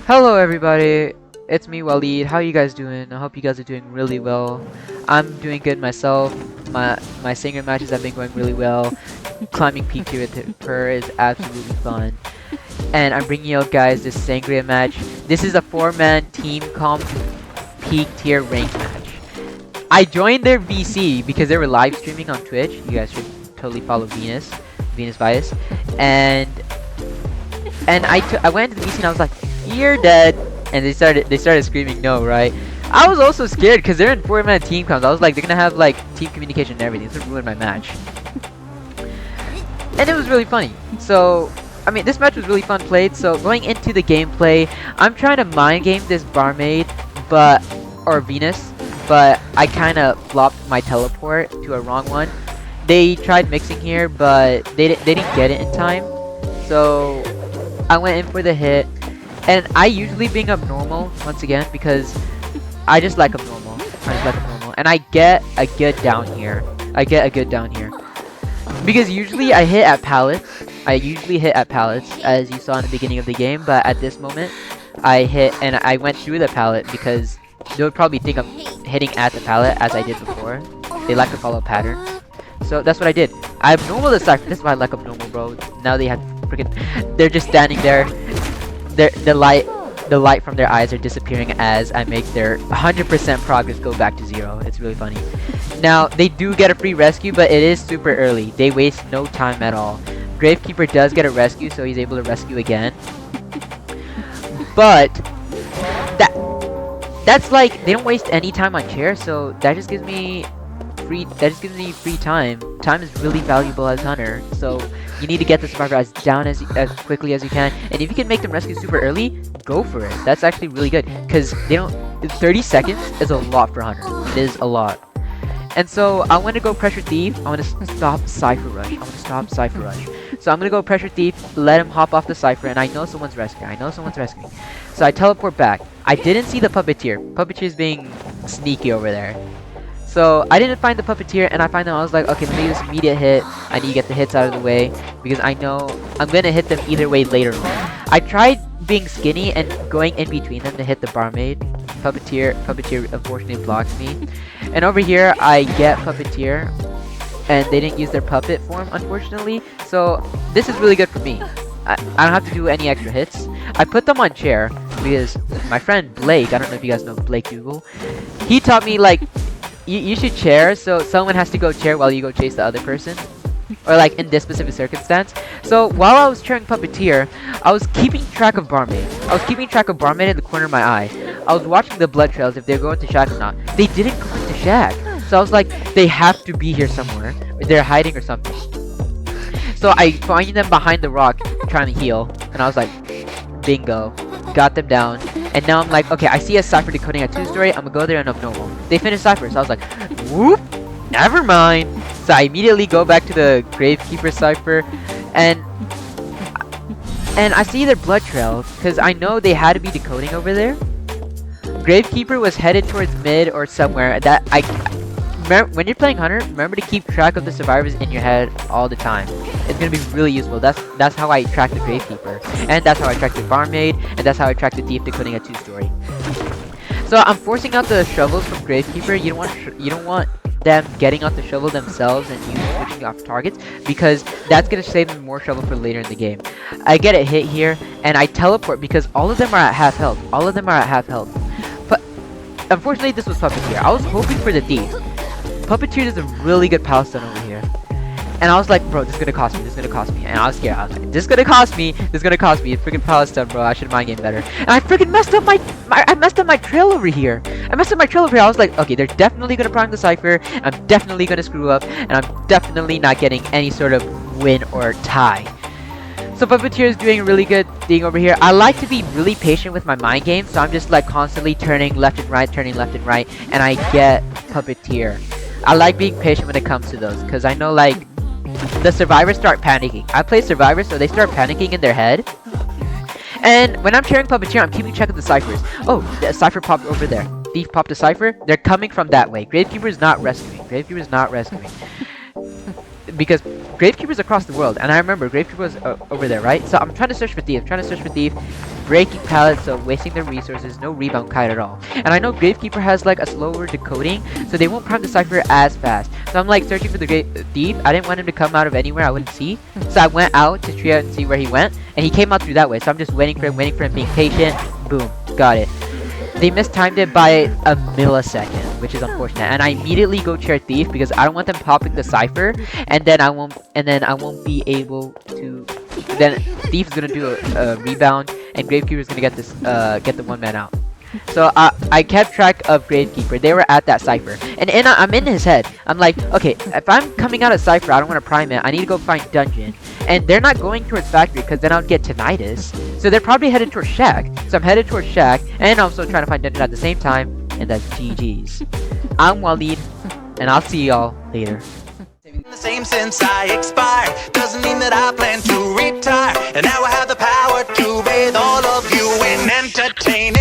Hello everybody, it's me Waleed. How you guys doing? I hope you guys are doing really well. I'm doing good myself. My Sangria matches have been going really well. Climbing peak tier with her is absolutely fun. And I'm bringing you guys this Sangria match. This is a 4-man team comp peak tier rank match. I joined their VC because they were live streaming on Twitch. You guys should totally follow Venus Bias. And I went to the VC and I was like, "You're dead," and they started screaming no, right? I was also scared because they're in 4-man team comps. I was like, they're gonna have like team communication and everything. This would ruin my match. And it was really funny. So I mean, this match was really fun played. So going into the gameplay, I'm trying to mind game this barmaid, or Venus, but I kind of flopped my teleport to a wrong one. They tried mixing here, but they didn't get it in time. So I went in for the hit, and I usually bring up normal once again because I just like abnormal. And I get a good down here. Because usually I hit at pallets. As you saw in the beginning of the game, but at this moment I hit and I went through the pallet because they would probably think I'm hitting at the pallet as I did before. They like to follow patterns. So that's what I did. I have normal this cypher. This is why I like abnormal, bro. Now they have freaking. They're just standing there. The light from their eyes are disappearing as I make their 100% progress go back to 0. It's really funny. Now they do get a free rescue, but it is super early. They waste no time at all. Gravekeeper does get a rescue, so he's able to rescue again. But that's like they don't waste any time on chair, so that just gives me free time. Time is really valuable as hunter, so you need to get the survivor as down as quickly as you can. And if you can make them rescue super early, go for it. That's actually really good because they don't. 30 seconds is a lot for hunter. It is a lot. And so I want to go pressure thief. I want to stop cypher rush. So I'm gonna go pressure thief, let him hop off the cypher, and I know someone's rescuing. So I teleport back. I didn't see the puppeteer. Puppeteer's being sneaky over there. So I didn't find the puppeteer, and I find them. I was like, okay, let me do this immediate hit. I need to get the hits out of the way because I know I'm gonna hit them either way later on. I tried being skinny and going in between them to hit the barmaid. Puppeteer unfortunately blocked me. And over here, I get puppeteer, and they didn't use their puppet form, unfortunately. So this is really good for me. I don't have to do any extra hits. I put them on chair because my friend Blake, I don't know if you guys know Blake Google, he taught me like you should chair, so someone has to go chair while you go chase the other person, or like in this specific circumstance. So while I was chairing puppeteer, I was keeping track of barmaid. In the corner of my eye. I was watching the blood trails if they're going to shack or not. They didn't go into shack, so I was like, they have to be here somewhere. They're hiding or something. So I find them behind the rock trying to heal, and I was like, bingo, got them down. And now I'm like, okay, I see a cypher decoding a 2-story. I'm gonna go there and up normal. They finish cypher, so I was like, whoop, never mind. So I immediately go back to the Gravekeeper cypher, and I see their blood trail because I know they had to be decoding over there. Gravekeeper was headed towards mid or somewhere. When you're playing hunter, remember to keep track of the survivors in your head all the time. It's gonna be really useful. That's how I track the Gravekeeper, and that's how I track the barmaid, and that's how I track the thief decoding a 2-story. So I'm forcing out the shovels from Gravekeeper. You don't want them getting out the shovel themselves and you switching off targets, because that's gonna save them more shovel for later in the game. I get a hit here, and I teleport because all of them are at half health. But unfortunately, this was Puppeteer. I was hoping for the thief. Puppeteer does a really good pal stun over here. And I was like, bro, this is gonna cost me. And I was scared. I was like, this is gonna cost me. It's freaking pal stun, bro. I should mind game better. And I freaking messed up my trail over here. I was like, okay, they're definitely gonna prime the cypher. I'm definitely gonna screw up. And I'm definitely not getting any sort of win or tie. So Puppeteer is doing a really good thing over here. I like to be really patient with my mind games, so I'm just like constantly turning left and right, and I get Puppeteer. I like being patient when it comes to those, because I know like the survivors start panicking. I play survivors, so they start panicking in their head. And when I'm cheering Puppeteer, I'm keeping track of the ciphers. Oh, the cypher popped over there. Thief popped a cypher. They're coming from that way. Gravekeeper is not rescuing. Because Gravekeeper's across the world, and I remember Gravekeeper was over there, right? So I'm trying to search for Thief, breaking pallets, so wasting their resources, no rebound kite at all. And I know Gravekeeper has like a slower decoding, so they won't prime the Cypher as fast. So I'm like searching for the Thief. I didn't want him to come out of anywhere I wouldn't see, so I went out to try and see where he went, and he came out through that way. So I'm just waiting for him, being patient. Boom, got it. They mistimed it by a millisecond, which is unfortunate. And I immediately go chair Thief because I don't want them popping the Cypher, and then I won't be able to. Then Thief's gonna do a rebound, and Gravekeeper's gonna get this get the one man out. So I kept track of Gravekeeper. They were at that Cypher, and I'm in his head. I'm like, okay, if I'm coming out of Cypher, I don't want to prime it. I need to go find Dungeon, and they're not going towards Factory because then I'll get tinnitus. So they're probably headed towards Shack. So I'm headed towards Shack, and also trying to find Dungeon at the same time, and that's GG's. I'm Waleed, and I'll see y'all later. The same since I expired doesn't mean that I plan to retire, and now I have the power to bathe all of you in entertainment.